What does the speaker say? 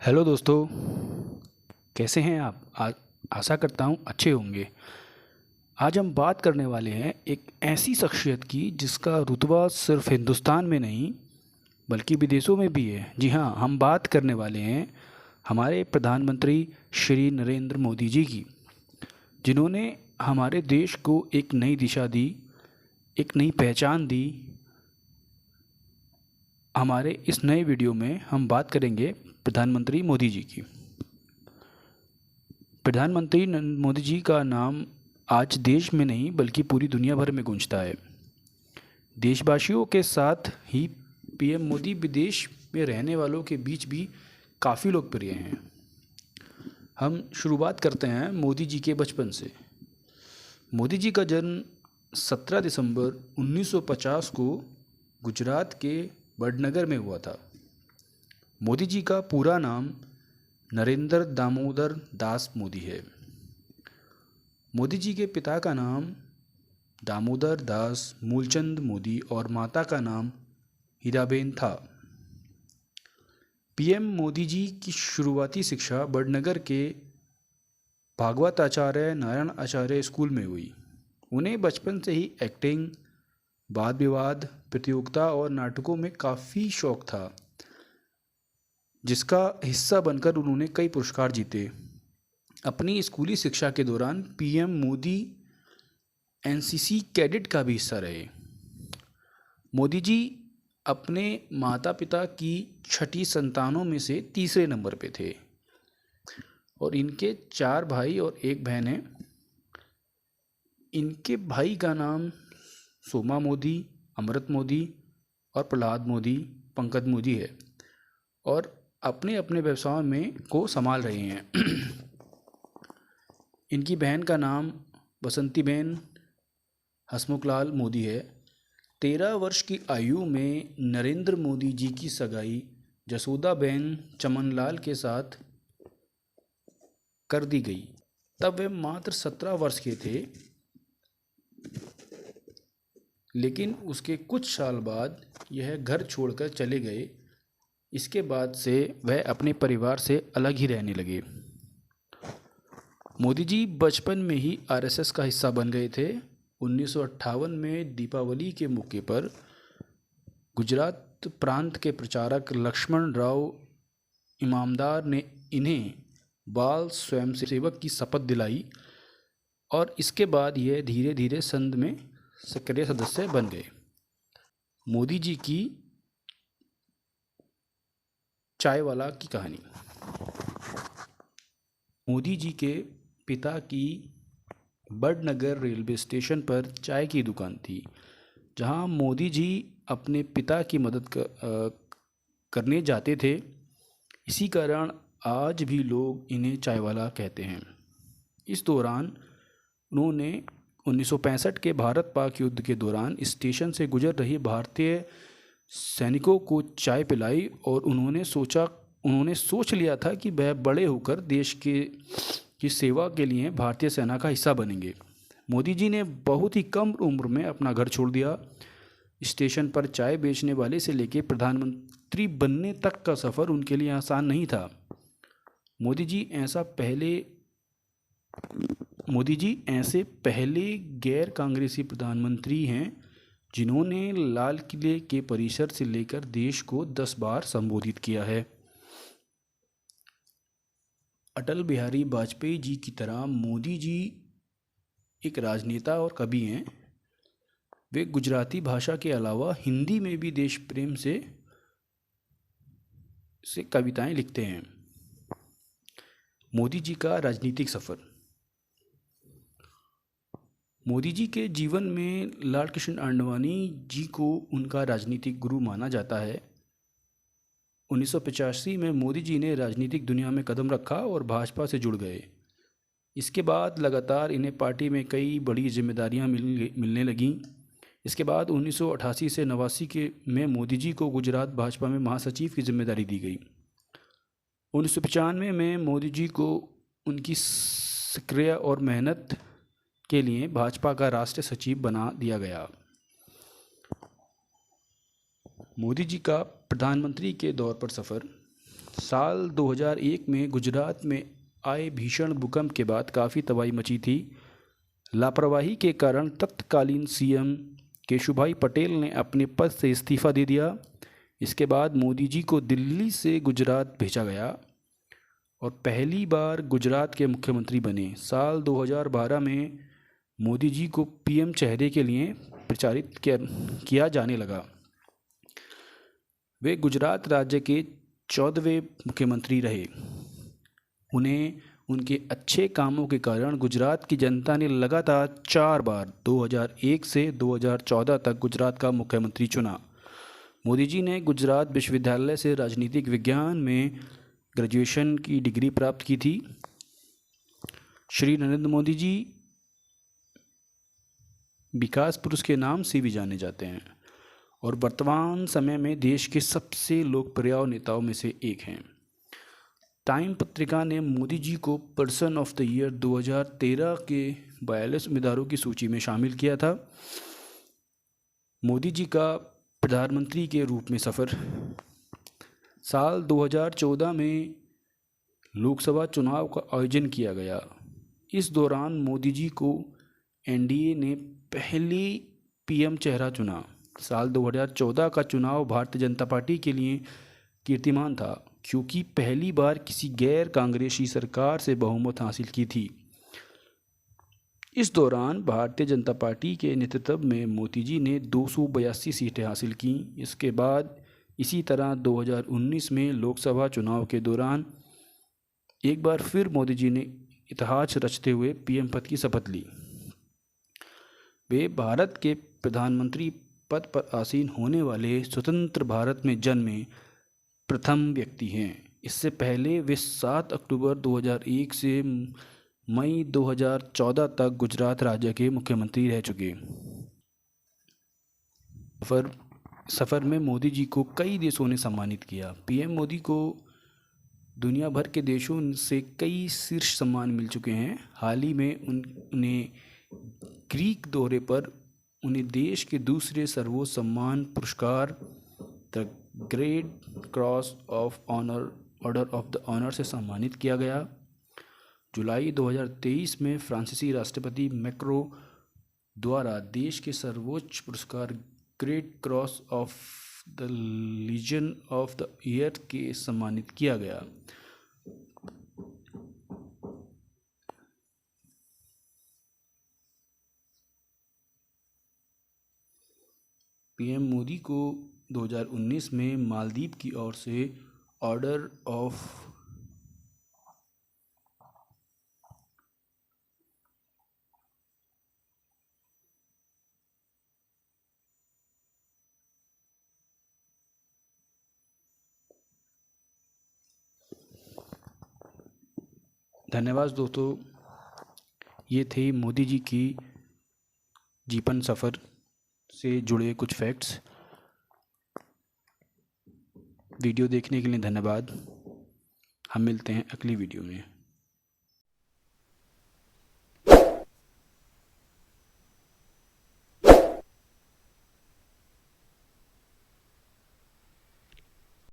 Hello दोस्तों, कैसे हैं आप? आशा करता हूँ अच्छे होंगे। आज हम बात करने वाले हैं एक ऐसी शख्सियत की जिसका रुतबा सिर्फ हिंदुस्तान में नहीं बल्कि विदेशों में भी है। जी हाँ, हम बात करने वाले हैं हमारे प्रधानमंत्री श्री नरेंद्र मोदी जी की, जिन्होंने हमारे देश को एक नई दिशा दी, एक नई पहचान दी। हमारे इस नए वीडियो में हम बात करेंगे प्रधानमंत्री मोदी जी की। प्रधानमंत्री मोदी जी का नाम आज देश में नहीं बल्कि पूरी दुनिया भर में गूंजता है। देशवासियों के साथ ही पीएम मोदी विदेश में रहने वालों के बीच भी काफ़ी लोकप्रिय हैं। हम शुरुआत करते हैं मोदी जी के बचपन से। मोदी जी का जन्म 17 दिसंबर 1950 को गुजरात के वडनगर में हुआ था। मोदी जी का पूरा नाम नरेंद्र दामोदर दास मोदी है। मोदी जी के पिता का नाम दामोदर दास मूलचंद मोदी और माता का नाम हीराबेन था। पीएम मोदी जी की शुरुआती शिक्षा वडनगर के भागवत आचार्य नारायण आचार्य स्कूल में हुई। उन्हें बचपन से ही एक्टिंग, वाद विवाद प्रतियोगिता और नाटकों में काफ़ी शौक था, जिसका हिस्सा बनकर उन्होंने कई पुरस्कार जीते। अपनी स्कूली शिक्षा के दौरान पीएम मोदी एनसीसी कैडेट का भी हिस्सा रहे। मोदी जी अपने माता पिता की छठी संतानों में से तीसरे नंबर पे थे और इनके 4 भाई और 1 बहन है। इनके भाई का नाम सोमा मोदी, अमृत मोदी और प्रहलाद मोदी, पंकज मोदी है और अपने अपने व्यवसाय में को संभाल रहे हैं। इनकी बहन का नाम बसंतीबेन हसमुखलाल मोदी है। 13 वर्ष की आयु में नरेंद्र मोदी जी की सगाई जसोदाबेन चमनलाल के साथ कर दी गई। तब वे मात्र 17 वर्ष के थे, लेकिन उसके कुछ साल बाद यह घर छोड़कर चले गए। इसके बाद से वह अपने परिवार से अलग ही रहने लगे। मोदी जी बचपन में ही आरएसएस का हिस्सा बन गए थे। 1958 में दीपावली के मौके पर गुजरात प्रांत के प्रचारक लक्ष्मण राव इमामदार ने इन्हें बाल स्वयंसेवक की शपथ दिलाई और इसके बाद यह धीरे धीरे संघ में सक्रिय सदस्य बन गए। मोदी जी की चाय वाला की कहानी। मोदी जी के पिता की वडनगर रेलवे स्टेशन पर चाय की दुकान थी, जहां मोदी जी अपने पिता की मदद करने जाते थे। इसी कारण आज भी लोग इन्हें चाय वाला कहते हैं। इस दौरान उन्होंने 1965 के भारत पाक युद्ध के दौरान स्टेशन से गुजर रही भारतीय सैनिकों को चाय पिलाई और उन्होंने सोच लिया था कि वह बड़े होकर देश की सेवा के लिए भारतीय सेना का हिस्सा बनेंगे। मोदी जी ने बहुत ही कम उम्र में अपना घर छोड़ दिया। स्टेशन पर चाय बेचने वाले से लेकर प्रधानमंत्री बनने तक का सफ़र उनके लिए आसान नहीं था। मोदी जी ऐसे पहले गैर कांग्रेसी प्रधानमंत्री हैं जिन्होंने लाल किले के परिसर से लेकर देश को 10 बार संबोधित किया है। अटल बिहारी वाजपेयी जी की तरह मोदी जी एक राजनेता और कवि हैं। वे गुजराती भाषा के अलावा हिंदी में भी देश प्रेम से कविताएं लिखते हैं। मोदी जी का राजनीतिक सफ़र। मोदी जी के जीवन में लाल कृष्ण आडवाणी जी को उनका राजनीतिक गुरु माना जाता है। 1985 में मोदी जी ने राजनीतिक दुनिया में कदम रखा और भाजपा से जुड़ गए। इसके बाद लगातार इन्हें पार्टी में कई बड़ी जिम्मेदारियां मिलने लगीं। इसके बाद 1988 से 89 में मोदी जी को गुजरात भाजपा में महासचिव की जिम्मेदारी दी गई। 1995 में मोदी जी को उनकी सक्रिय और मेहनत के लिए भाजपा का राष्ट्रीय सचिव बना दिया गया। मोदी जी का प्रधानमंत्री के दौर पर सफ़र। साल 2001 में गुजरात में आए भीषण भूकंप के बाद काफ़ी तबाही मची थी। लापरवाही के कारण तत्कालीन सीएम केशुभाई पटेल ने अपने पद से इस्तीफ़ा दे दिया। इसके बाद मोदी जी को दिल्ली से गुजरात भेजा गया और पहली बार गुजरात के मुख्यमंत्री बने। साल 2012 में मोदी जी को पीएम चेहरे के लिए प्रचारित किया जाने लगा। वे गुजरात राज्य के 14वें मुख्यमंत्री रहे। उन्हें उनके अच्छे कामों के कारण गुजरात की जनता ने लगातार 4 बार 2001 से 2014 तक गुजरात का मुख्यमंत्री चुना। मोदी जी ने गुजरात विश्वविद्यालय से राजनीतिक विज्ञान में ग्रेजुएशन की डिग्री प्राप्त की थी। श्री नरेंद्र मोदी जी विकास पुरुष के नाम से भी जाने जाते हैं और वर्तमान समय में देश के सबसे लोकप्रिय नेताओं में से एक हैं। टाइम पत्रिका ने मोदी जी को पर्सन ऑफ द ईयर 2013 के 42 उम्मीदवारों की सूची में शामिल किया था। मोदी जी का प्रधानमंत्री के रूप में सफ़र। साल 2014 में लोकसभा चुनाव का आयोजन किया गया। इस दौरान मोदी जी को एनडीए ने पहली पीएम चेहरा चुना। साल 2014 का चुनाव भारतीय जनता पार्टी के लिए कीर्तिमान था, क्योंकि पहली बार किसी गैर कांग्रेसी सरकार से बहुमत हासिल की थी। इस दौरान भारतीय जनता पार्टी के नेतृत्व में मोदी जी ने 282 सीटें हासिल की। इसके बाद इसी तरह 2019 में लोकसभा चुनाव के दौरान एक बार फिर मोदी जी ने इतिहास रचते हुए पीएम पद की शपथ ली। वे भारत के प्रधानमंत्री पद पर आसीन होने वाले स्वतंत्र भारत में जन्मे प्रथम व्यक्ति हैं। इससे पहले वे 7 अक्टूबर 2001 से मई 2014 तक गुजरात राज्य के मुख्यमंत्री रह चुके। सफ़र में मोदी जी को कई देशों ने सम्मानित किया। पीएम मोदी को दुनिया भर के देशों से कई शीर्ष सम्मान मिल चुके हैं। हाल ही में उन्हें ग्रीक दौरे पर उन्हें देश के दूसरे सर्वोच्च सम्मान पुरस्कार the great cross of honour order of the honour से सम्मानित किया गया। जुलाई 2023 में फ्रांसीसी राष्ट्रपति मैक्रो द्वारा देश के सर्वोच्च पुरस्कार great cross of the legion of the year के सम्मानित किया गया। पीएम मोदी को 2019 में मालदीव की ओर से ऑर्डर ऑफ धन्यवाद दोस्तों। ये थे मोदी जी की जीवन सफ़र से जुड़े कुछ फैक्ट्स। वीडियो देखने के लिए धन्यवाद। हम मिलते हैं अगली वीडियो में।